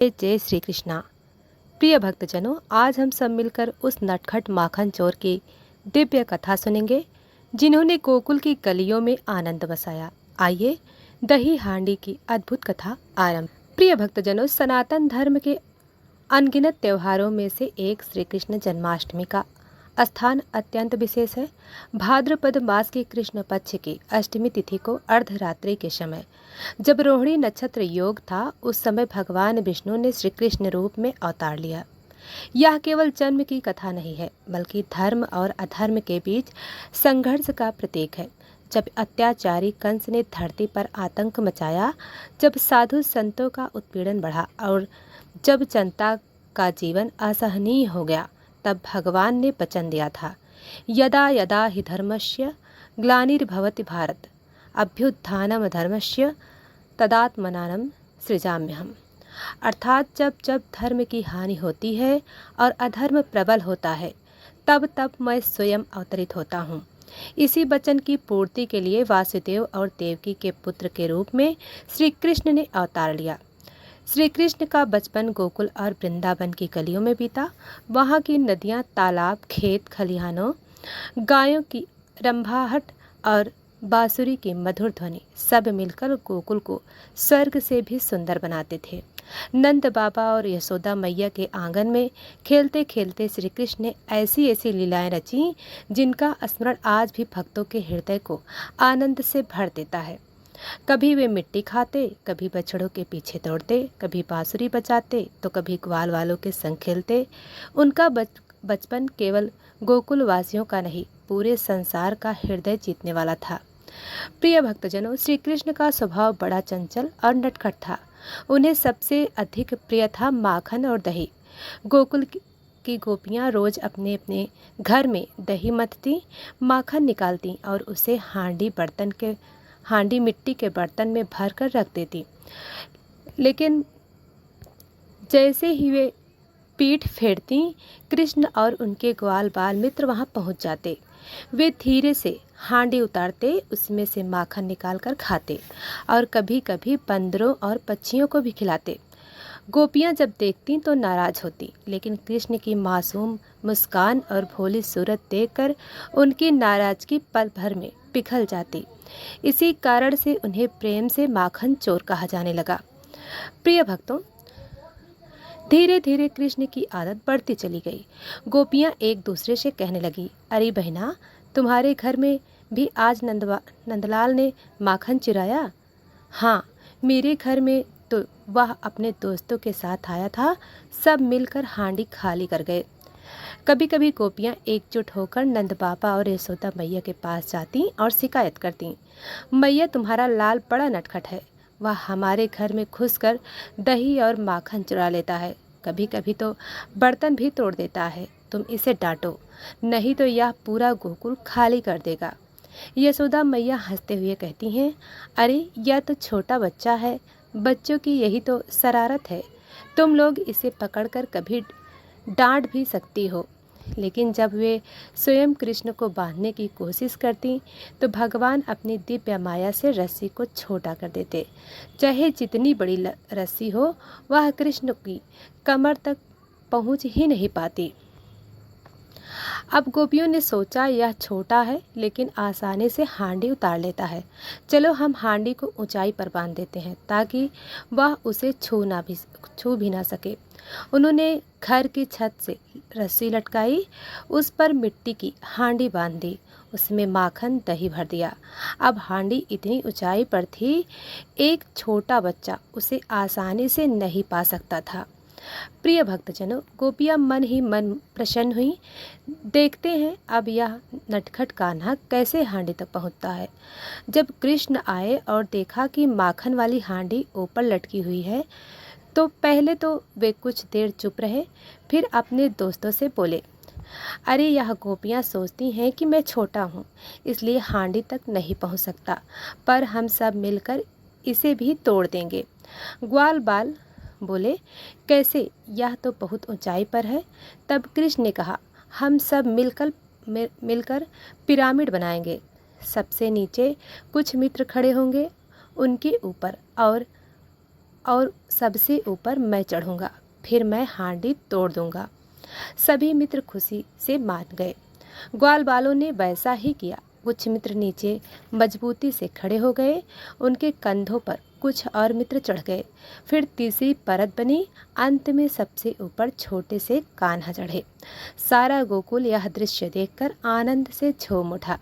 जय श्री कृष्णा। प्रिय भक्तजनों, आज हम सब मिलकर उस नटखट माखन चोर की दिव्य कथा सुनेंगे जिन्होंने गोकुल की गलियों में आनंद बसाया। आइए दही हांडी की अद्भुत कथा आरंभ। प्रिय भक्तजनों, सनातन धर्म के अनगिनत त्योहारों में से एक श्री कृष्ण जन्माष्टमी का स्थान अत्यंत विशेष है। भाद्रपद मास की कृष्ण पक्ष की अष्टमी तिथि को अर्धरात्रि के समय, जब रोहिणी नक्षत्र योग था, उस समय भगवान विष्णु ने श्री कृष्ण रूप में अवतार लिया। यह केवल जन्म की कथा नहीं है, बल्कि धर्म और अधर्म के बीच संघर्ष का प्रतीक है। जब अत्याचारी कंस ने धरती पर आतंक मचाया, जब साधु संतों का उत्पीड़न बढ़ा और जब जनता का जीवन असहनीय हो गया, तब भगवान ने वचन दिया था, यदा यदा हि धर्मस्य ग्लानिर्भवति भारत अभ्युत्थानम धर्मस्य तदात्मनानं सृजाम्यहम्। अर्थात जब जब धर्म की हानि होती है और अधर्म प्रबल होता है, तब तब मैं स्वयं अवतरित होता हूँ। इसी वचन की पूर्ति के लिए वासुदेव और देवकी के पुत्र के रूप में श्री कृष्ण ने अवतार लिया। श्री कृष्ण का बचपन गोकुल और वृंदावन की गलियों में बीता। वहाँ की नदियाँ, तालाब, खेत खलिहानों, गायों की रंभाहट और बांसुरी की मधुर ध्वनि सब मिलकर गोकुल को स्वर्ग से भी सुंदर बनाते थे। नंद बाबा और यशोदा मैया के आंगन में खेलते खेलते श्री कृष्ण ने ऐसी ऐसी लीलाएं रची जिनका स्मरण आज भी भक्तों के हृदय को आनंद से भर देता है। कभी वे मिट्टी खाते, कभी बछड़ों के पीछे दौड़ते, कभी बांसुरी बजाते तो कभी ग्वाल वालों के संग खेलते। उनका बचपन केवल गोकुल वासियों का नहीं, पूरे संसार का हृदय जीतने वाला था। प्रिय भक्तजनों, श्री कृष्ण का स्वभाव बड़ा चंचल और नटखट था। उन्हें सबसे अधिक प्रिय था माखन और दही। गोकुल की गोपियाँ रोज अपने अपने घर में दही मथती, माखन निकालती और उसे हांडी मिट्टी के बर्तन में भर कर रख देती। लेकिन जैसे ही वे पीठ फेरती, कृष्ण और उनके ग्वाल बाल मित्र वहां पहुंच जाते। वे धीरे से हांडी उतारते, उसमें से माखन निकालकर खाते और कभी कभी बंदरों और पक्षियों को भी खिलाते। गोपियां जब देखती तो नाराज होती, लेकिन कृष्ण की मासूम मुस्कान और भोली सूरत देखकर उनकी नाराजगी पल भर में पिघल जाती। इसी कारण से उन्हें प्रेम से माखन चोर कहा जाने लगा। प्रिय भक्तों, धीरे धीरे कृष्ण की आदत बढ़ती चली गई। गोपियां एक दूसरे से कहने लगी, अरे बहना, तुम्हारे घर में भी आज नंदलाल ने माखन चुराया? हाँ, मेरे घर में तो वह अपने दोस्तों के साथ आया था, सब मिलकर हांडी खाली कर गए। कभी कभी गोपियाँ एकजुट होकर नंद बाबा और यशोदा मैया के पास जाती और शिकायत करती, मैया, तुम्हारा लाल बड़ा नटखट है, वह हमारे घर में घुसकर दही और माखन चुरा लेता है, कभी कभी तो बर्तन भी तोड़ देता है। तुम इसे डांटो, नहीं तो यह पूरा गोकुल खाली कर देगा। यशोदा मैया हंसते हुए कहती हैं, अरे यह तो छोटा बच्चा है, बच्चों की यही तो शरारत है, तुम लोग इसे पकड़कर कभी डांट भी सकती हो। लेकिन जब वे स्वयं कृष्ण को बांधने की कोशिश करती तो भगवान अपनी दिव्य माया से रस्सी को छोटा कर देते। चाहे जितनी बड़ी रस्सी हो, वह कृष्ण की कमर तक पहुंच ही नहीं पाती। अब गोपियों ने सोचा, यह छोटा है लेकिन आसानी से हांडी उतार लेता है, चलो हम हांडी को ऊंचाई पर बांध देते हैं ताकि वह उसे छू भी ना सके। उन्होंने घर की छत से रस्सी लटकाई, उस पर मिट्टी की हांडी बांध दी, उसमें माखन दही भर दिया। अब हांडी इतनी ऊंचाई पर थी, एक छोटा बच्चा उसे आसानी से नहीं पा सकता था। प्रिय भक्तजनों, गोपियाँ मन ही मन प्रसन्न हुई। देखते हैं अब यह नटखट कान्हा कैसे हांडी तक पहुँचता है। जब कृष्ण आए और देखा कि माखन वाली हांडी ऊपर लटकी हुई है, तो पहले तो वे कुछ देर चुप रहे, फिर अपने दोस्तों से बोले, अरे यह गोपियाँ सोचती हैं कि मैं छोटा हूँ, इसलिए हांडी तक नहीं पहुँच सकता, पर हम सब मिलकर इसे भी तोड़ देंगे। ग्वाल बाल बोले, कैसे, यह तो बहुत ऊंचाई पर है। तब कृष्ण ने कहा, हम सब मिलकर पिरामिड बनाएंगे। सबसे नीचे कुछ मित्र खड़े होंगे, उनके ऊपर और सबसे ऊपर मैं चढ़ूँगा, फिर मैं हांडी तोड़ दूँगा। सभी मित्र खुशी से मान गए। ग्वाल बालों ने वैसा ही किया। कुछ मित्र नीचे मजबूती से खड़े हो गए, उनके कंधों पर कुछ और मित्र चढ़ गए। फिर तीसरी परत बनी, अंत में सबसे ऊपर छोटे से कान्हा चढ़े। सारा गोकुल यह दृश्य देखकर आनंद से झूम उठा।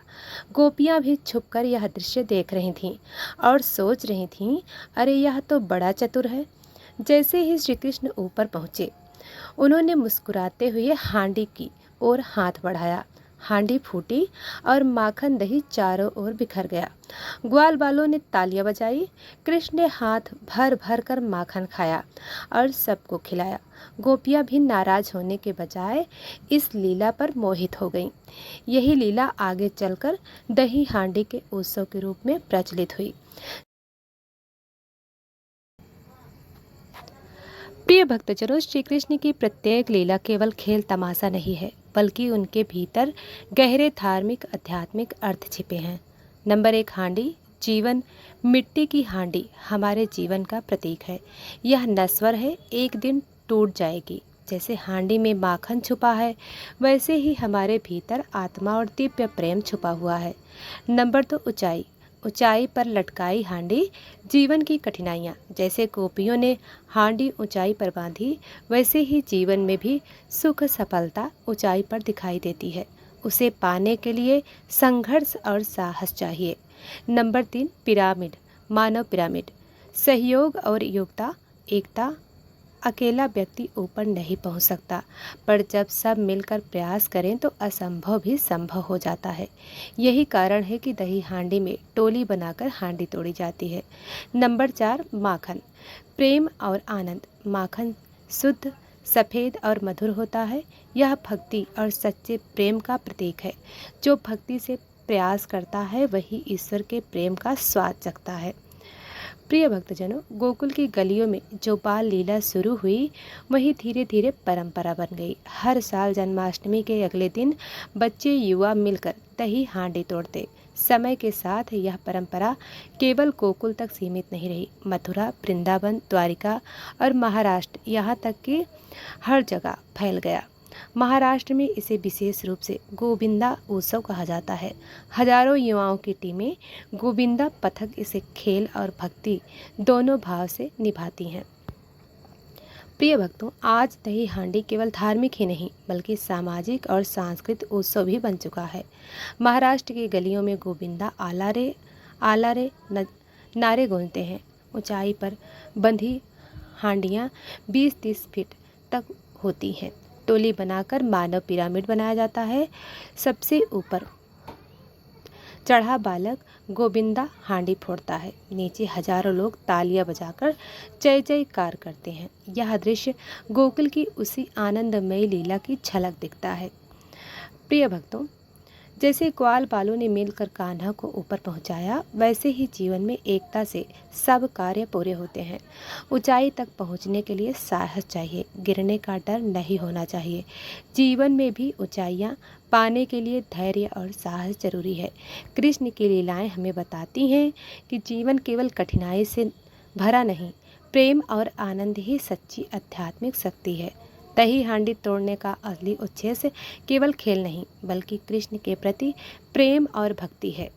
गोपियां भी छुपकर यह दृश्य देख रही थीं और सोच रही थीं, अरे यह तो बड़ा चतुर है। जैसे ही श्री कृष्ण ऊपर पहुँचे, उन्होंने मुस्कुराते हुए हांडी की ओर हाथ बढ़ाया। हांडी फूटी और माखन दही चारों ओर बिखर गया। ग्वाल बालों ने तालियां बजाई। कृष्ण ने हाथ भर भर कर माखन खाया और सबको खिलाया। गोपियां भी नाराज होने के बजाय इस लीला पर मोहित हो गईं। यही लीला आगे चलकर दही हांडी के उत्सव के रूप में प्रचलित हुई। प्रिय भक्तजनों, श्री कृष्ण की प्रत्येक लीला केवल खेल तमाशा नहीं है, बल्कि उनके भीतर गहरे धार्मिक आध्यात्मिक अर्थ छिपे हैं। नंबर 1, हांडी जीवन। मिट्टी की हांडी हमारे जीवन का प्रतीक है। यह नश्वर है, एक दिन टूट जाएगी। जैसे हांडी में माखन छुपा है, वैसे ही हमारे भीतर आत्मा और दिव्य प्रेम छुपा हुआ है। नंबर 2, ऊंचाई। ऊंचाई पर लटकाई हांडी जीवन की कठिनाइयाँ। जैसे गोपियों ने हांडी ऊंचाई पर बांधी, वैसे ही जीवन में भी सुख सफलता ऊंचाई पर दिखाई देती है। उसे पाने के लिए संघर्ष और साहस चाहिए। Number 3, pyramid. मानव पिरामिड। सहयोग और एकता। अकेला व्यक्ति ऊपर नहीं पहुंच सकता, पर जब सब मिलकर प्रयास करें तो असंभव भी संभव हो जाता है। यही कारण है कि दही हांडी में टोली बनाकर हांडी तोड़ी जाती है। नंबर 4, माखन। प्रेम और आनंद। माखन शुद्ध, सफ़ेद और मधुर होता है। यह भक्ति और सच्चे प्रेम का प्रतीक है। जो भक्ति से प्रयास करता है वही ईश्वर के प्रेम का स्वाद चखता है। प्रिय भक्तजनों, गोकुल की गलियों में जो बाल लीला शुरू हुई, वही धीरे धीरे परंपरा बन गई। हर साल जन्माष्टमी के अगले दिन बच्चे युवा मिलकर दही हांडी तोड़ते। समय के साथ यह परंपरा केवल गोकुल तक सीमित नहीं रही। मथुरा, वृंदावन, द्वारिका और महाराष्ट्र, यहाँ तक कि हर जगह फैल गया। महाराष्ट्र में इसे विशेष रूप से गोविंदा उत्सव कहा जाता है। हजारों युवाओं की टीमें गोविंदा पथक इसे खेल और भक्ति दोनों भाव से निभाती हैं। प्रिय भक्तों, आज दही हांडी केवल धार्मिक ही नहीं बल्कि सामाजिक और सांस्कृतिक उत्सव भी बन चुका है। महाराष्ट्र की गलियों में गोविंदा आला रे नारे गूंजते हैं। ऊंचाई पर बंधी हांडियाँ 20-30 फीट तक होती हैं। टोली बनाकर मानव पिरामिड बनाया जाता है। सबसे ऊपर चढ़ा बालक गोविंदा हांडी फोड़ता है। नीचे हजारों लोग तालियां बजाकर जय जयकार करते हैं। यह दृश्य गोकुल की उसी आनंदमयी लीला की झलक दिखता है। प्रिय भक्तों, जैसे ग्वाल बालों ने मिलकर कान्हा को ऊपर पहुंचाया, वैसे ही जीवन में एकता से सब कार्य पूरे होते हैं। ऊंचाई तक पहुंचने के लिए साहस चाहिए, गिरने का डर नहीं होना चाहिए। जीवन में भी ऊंचाइयां पाने के लिए धैर्य और साहस जरूरी है। कृष्ण की लीलाएं हमें बताती हैं कि जीवन केवल कठिनाई से भरा नहीं, प्रेम और आनंद ही सच्ची आध्यात्मिक शक्ति है। दही हांडी तोड़ने का असली उद्देश्य केवल खेल नहीं बल्कि कृष्ण के प्रति प्रेम और भक्ति है।